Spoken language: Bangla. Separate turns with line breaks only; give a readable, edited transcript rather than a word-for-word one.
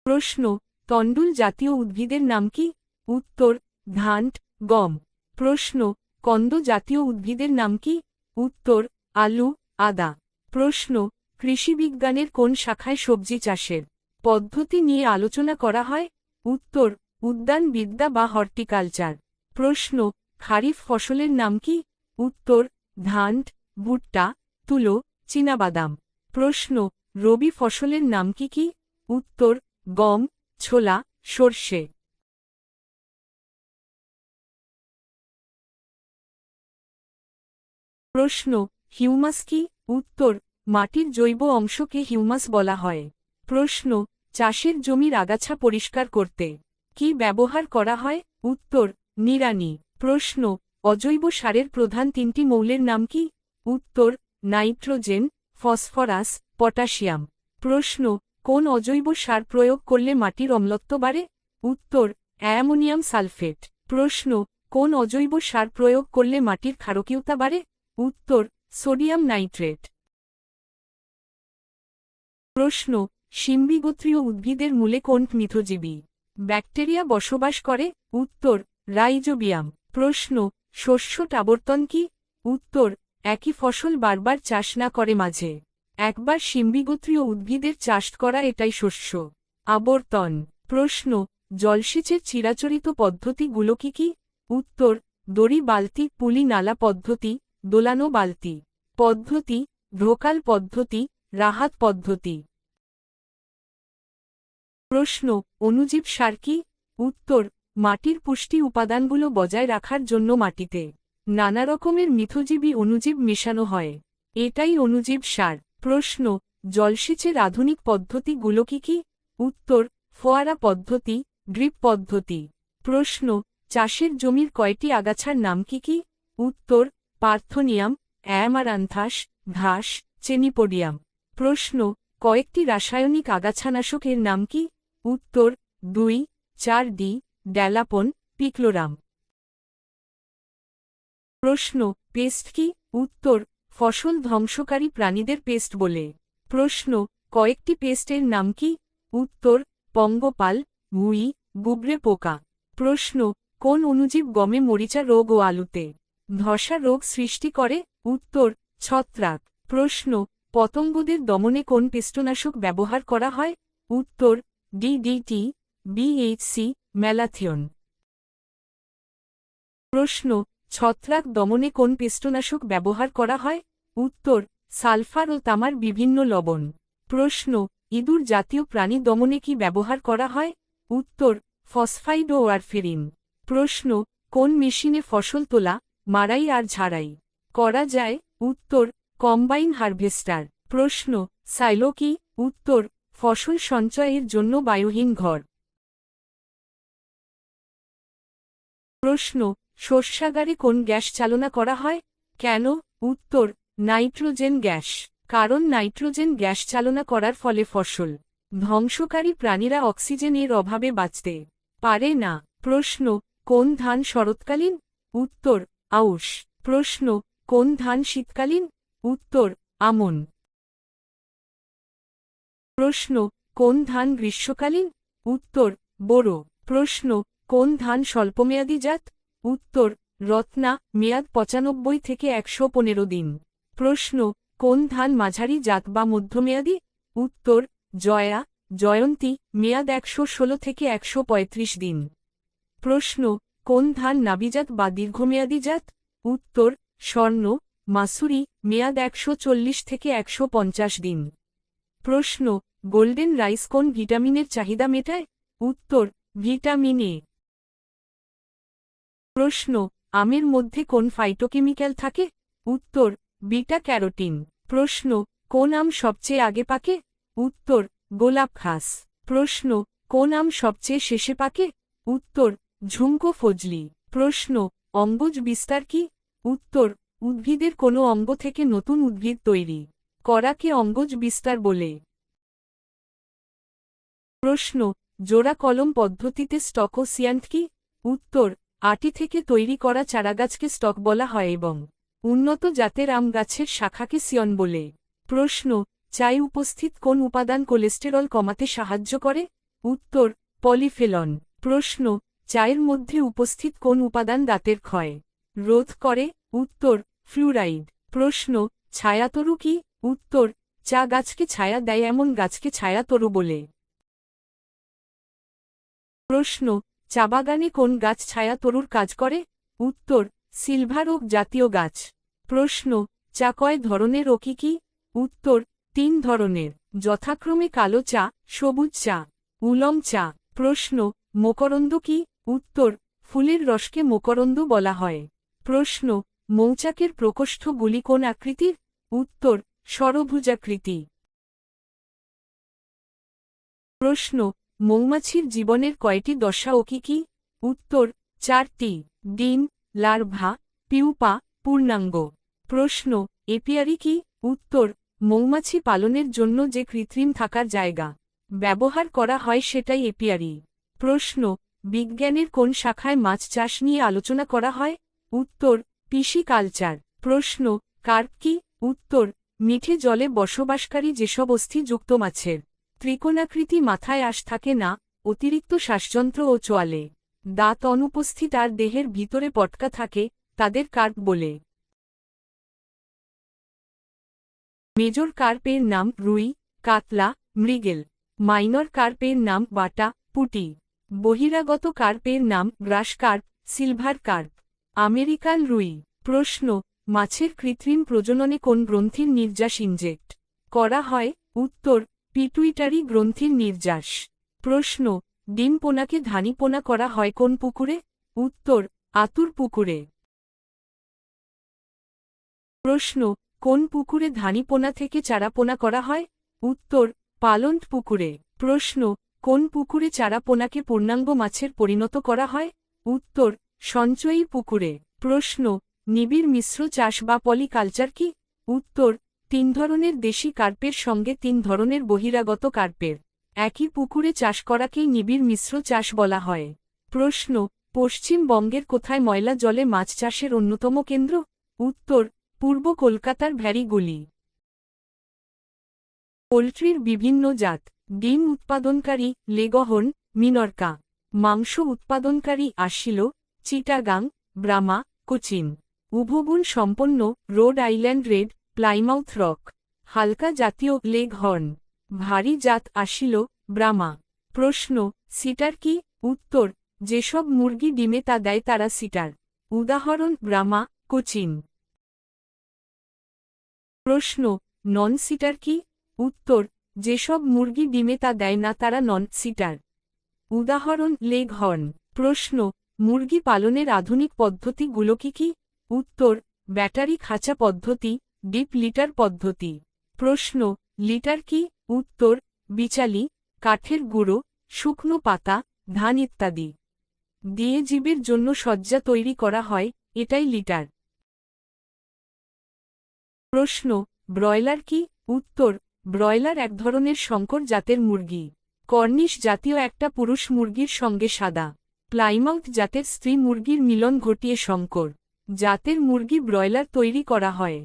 প্রশ্ন তন্ডুল জাতীয় উদ্ভিদের নাম কি? উত্তর ধান গম। প্রশ্ন কন্দ জাতীয় উদ্ভিদের নাম কি? উত্তর আলু আদা। প্রশ্ন কৃষিবিজ্ঞানের কোন শাখায় সবজি চাষের পদ্ধতি নিয়ে আলোচনা করা হয়? উত্তর উদ্যানবিদ্যা বা হর্টিকালচার। প্রশ্ন খারিফ ফসলের নাম কি? উত্তর ধান ভুট্টা তুলো চীনাবাদাম। প্রশ্ন রবি ফসলের নাম কি কি? উত্তর গম ছোলা সর্ষে। প্রশ্ন হিউমাস কি? উত্তর মাটির জৈব অংশকে হিউমাস বলা হয়। প্রশ্ন চাষের জমির আগাছা পরিষ্কার করতে কি ব্যবহার করা হয়? উত্তর নিড়ানি। প্রশ্ন অজৈব সারের প্রধান তিনটি মৌলের নাম কি? উত্তর নাইট্রোজেন ফসফরাস পটাশিয়াম। প্রশ্ন কোন অজৈব সার প্রয়োগ করলে মাটির অম্লত্ব বাড়ে? উত্তর অ্যামোনিয়াম সালফেট। প্রশ্ন কোন অজৈব সার প্রয়োগ করলে মাটির ক্ষারকীয়তা বাড়ে? উত্তর সোডিয়াম নাইট্রেট। প্রশ্ন শিম্বিগোত্রীয় উদ্ভিদের মূলে কোন মিথজীবী ব্যাকটেরিয়া বসবাস করে? উত্তর রাইজোবিয়াম। প্রশ্ন শস্য আবর্তন কি? উত্তর একই ফসল বারবার চাষ না করে মাঝে একবার শিম্বিগোত্রীয় উদ্ভিদের চাষ করা এটাই শস্য আবর্তন। প্রশ্ন জলসেচের চিরাচরিত পদ্ধতিগুলো কি কি? উত্তর দড়ি বালতি পুলি নালা পদ্ধতি দোলানো বালতি পদ্ধতি ঢোকাল পদ্ধতি রাহাত পদ্ধতি। প্রশ্ন অণুজীব সার কি? উত্তর মাটির পুষ্টি উপাদানগুলো বজায় রাখার জন্য মাটিতে নানা রকমের মিথজীবী অণুজীব মেশানো হয়, এটাই অণুজীব সার। প্রশ্ন জলসেচের আধুনিক পদ্ধতিগুলো কি কি? উত্তর ফোয়ারা পদ্ধতি ড্রিপ পদ্ধতি। প্রশ্ন চাষের জমির কয়টি আগাছার নাম কি কি? উত্তর পার্থনিয়াম অ্যামারান্থাস ঘাস চেনিপোডিয়াম। প্রশ্ন কয়েকটি রাসায়নিক আগাছানাশকের নাম কি? উত্তর 2,4-D ড্যালাপন পিক্লোরাম। প্রশ্ন পেস্ট কি? উত্তর ফসল ধ্বংসকারী প্রাণীদের পেস্ট বলে। প্রশ্ন কয়েকটি পেস্টের নাম কি? উত্তর পঙ্গপাল মুই গুবরে পোকা। প্রশ্ন কোন অণুজীব গমে মরিচা রোগ ও আলুতে ধসা রোগ সৃষ্টি করে? উত্তর ছত্রাক। প্রশ্ন পতঙ্গদের দমনে কোন পেস্টনাশক ব্যবহার করা হয়? উত্তর DDT BHC ম্যালাথিয়ন। প্রশ্ন ছত্রাক দমনে কোন পেস্টনাশক ব্যবহার করা হয়? উত্তর সালফার ও তামার বিভিন্ন লবণ। প্রশ্ন ইঁদুর জাতীয় প্রাণী দমনে কি ব্যবহার করা হয়? উত্তর ফসফাইড ও ওয়ারফেরিন। প্রশ্ন কোন মেশিনে ফসল তোলা মাড়াই আর ঝাড়াই করা যায়? উত্তর কম্বাইন হারভেস্টার। প্রশ্ন সাইলো কি? উত্তর ফসল সঞ্চয়ের জন্য বায়ুহীন ঘর। প্রশ্ন শস্যাগারে কোন গ্যাস চালনা করা হয়? কেন? উত্তর নাইট্রোজেন গ্যাস। কারণ নাইট্রোজেন গ্যাস চালনা করার ফলে ফসল ধ্বংসকারী প্রাণীরা অক্সিজেনের অভাবে বাঁচতে পারে না। প্রশ্ন কোন ধান শরৎকালীন? উত্তর আউশ। প্রশ্ন কোন ধান শীতকালীন? উত্তর আমন। প্রশ্ন কোন ধান গ্রীষ্মকালীন? উত্তর বোরো। প্রশ্ন কোন ধান স্বল্পমেয়াদী জাত? উত্তর রত্না মেয়াদ 95 থেকে 115 দিন। প্রশ্ন কোন ধান মাঝারি জাত বা মধ্যমেয়াদী? উত্তর জয়া জয়ন্তী মেয়াদ 116 থেকে 135 দিন। প্রশ্ন কোন ধান নাবিজাত বা দীর্ঘমেয়াদী জাত? উত্তর স্বর্ণ মাসুরি মেয়াদ 140 থেকে 150 দিন। প্রশ্ন গোল্ডেন রাইস কোন ভিটামিনের চাহিদা মেটায়? উত্তর ভিটামিন এ। প্রশ্ন আমের মধ্যে কোন ফাইটোকেমিক্যাল থাকে? উত্তর বিটা ক্যারোটিন। প্রশ্ন কোন আম সবচেয়ে আগে পাকে? উত্তর গোলাপ ঘাস। প্রশ্ন কোন আম সবচেয়ে শেষে পাকে? উত্তর ঝুমকো ফজলি। প্রশ্ন অঙ্গজ বিস্তার কি? উত্তর উদ্ভিদের কোনো অঙ্গ থেকে নতুন উদ্ভিদ তৈরি করাকে অঙ্গজ বিস্তার বলে। প্রশ্ন জোড়া কলম পদ্ধতিতে স্টক ও সিয়ান্ট কি? উত্তর আটি থেকে তৈরি করা চারাগাছকে স্টক বলা হয় এবং উন্নত জাতের আম গাছের শাখাকে সিয়ন বলে। প্রশ্ন চায়ে উপস্থিত কোন উপাদান কোলেস্টেরল কমাতে সাহায্য করে? উত্তর পলিফেনল। প্রশ্ন চায়ের মধ্যে উপস্থিত কোন উপাদান দাঁতের ক্ষয় রোধ করে উত্তর ফ্লুরাইড। প্রশ্ন ছায়াতরু কি উত্তর চা গাছকে ছায়া দেয় এমন গাছকে ছায়াতরু বলে। প্রশ্ন চা বাগানে কোন গাছ ছায়াতরুর কাজ করে উত্তর সিলভার ওক জাতীয় গাছ। প্রশ্ন চা কয় ধরনের ও কি কি উত্তর 3 ধরনের, যথাক্রমে কালো চা, সবুজ চা, উলম চা। প্রশ্ন মকরন্দ কি উত্তর ফুলের রসকে মকরন্দ বলা হয়। প্রশ্ন মৌচাকের প্রকোষ্ঠগুলি কোন আকৃতির উত্তর ষড়ভুজাকৃতি। প্রশ্ন মৌমাছির জীবনের কয়টি দশা ও কি কি উত্তর 4টি, ডিম, লার্ভা, পিউপা, পূর্ণাঙ্গ। প্রশ্ন এপিয়ারি কি উত্তর মৌমাছি পালনের জন্য যে কৃত্রিম থাকার জায়গা ব্যবহার করা হয় সেটাই এপিয়ারি। প্রশ্ন বিজ্ঞানের কোন শাখায় মাছ চাষ নিয়ে আলোচনা করা হয় উত্তর পিসিকালচার। প্রশ্ন কার্প কি উত্তর মিঠে জলে বসবাসকারী যেসব অস্থিযুক্ত মাছের ত্রিকোণাকৃতি মাথায় আঁশ থাকে না, অতিরিক্ত শ্বাসযন্ত্র ও চোয়ালে দাঁত অনুপস্থিত আর দেহের ভিতরে পটকা থাকে, তাদের কার্প বলে। মেজর কার্পের নাম রুই, কাতলা, মৃগেল। মাইনর কার্পের নাম বাটা, পুঁটি। বহিরাগত কার্পের নাম গ্রাস কার্প, সিলভার কার্প, আমেরিকান রুই। প্রশ্ন মাছের কৃত্রিম প্রজননে কোন গ্রন্থির নির্যাস ইনজেক্ট করা হয় উত্তর পিটুইটারি গ্রন্থির নির্যাস। প্রশ্ন ডিম পোনাকে ধানি পোনা করা হয় কোন পুকুরে উত্তর আতুর পুকুরে। প্রশ্ন কোন পুকুরে ধানি পোনা থেকে চারা পোনা করা হয় উত্তর পালন্ট পুকুরে। প্রশ্ন কোন পুকুরে চারা পোনাকে পূর্ণাঙ্গ মাছের পরিণত করা হয় উত্তর সঞ্চয়ী পুকুরে। প্রশ্ন নিবিড় মিশ্র চাষ বা পলিকালচার কি উত্তর 3 ধরনের দেশি কার্পের সঙ্গে 3 ধরনের বহিরাগত কার্পের একই পুকুরে চাষ করাকেই নিবিড় মিশ্র চাষ বলা হয়। প্রশ্ন পশ্চিমবঙ্গের কোথায় ময়লা জলে মাছ চাষের অন্যতম কেন্দ্র উত্তর পূর্ব কলকাতার ভ্যারিগুলি। পোল্ট্রির বিভিন্ন জাত ডিম উৎপাদনকারী লেগহর্ন, মিনরকা। মাংস উৎপাদনকারী আসিল, চিটাগাং, ব্রামা, কোচিন। উভগুণ সম্পন্ন road island red, Plymouth rock. হালকা জাতীয় লেগহর্ন। ভারী জাত আসিল, ব্রামা। প্রশ্ন সিটার কি উত্তর যেসব মুরগি ডিমে তা দেয় তারা সিটার। উদাহরণ ব্রামা, কোচিন। প্রশ্ন নন সিটার কি উত্তর যেসব মুরগি ডিমে তা দেয় না তারা নন সিটার। উদাহরণ লেগহর্ন। প্রশ্ন মুরগি পালনের আধুনিক পদ্ধতিগুলো কি কি উত্তর ব্যাটারি খাঁচা পদ্ধতি, ডিপ লিটার পদ্ধতি। প্রশ্ন লিটার কি উত্তর বিচালি, কাঠের গুঁড়ো, শুকনো পাতা, ধান ইত্যাদি দিয়ে জীবের জন্য শয্যা তৈরি করা হয়, এটাই লিটার। প্রশ্ন ব্রয়লার কি উত্তর ব্রয়লার এক ধরনের শঙ্কর জাতের মুরগি। কর্নিশ জাতীয় একটা পুরুষ মুরগির সঙ্গে সাদা প্লাইমাউথ জাতের স্ত্রী মুরগির মিলন ঘটিয়ে শঙ্কর জাতের মুরগি ব্রয়লার তৈরি করা হয়।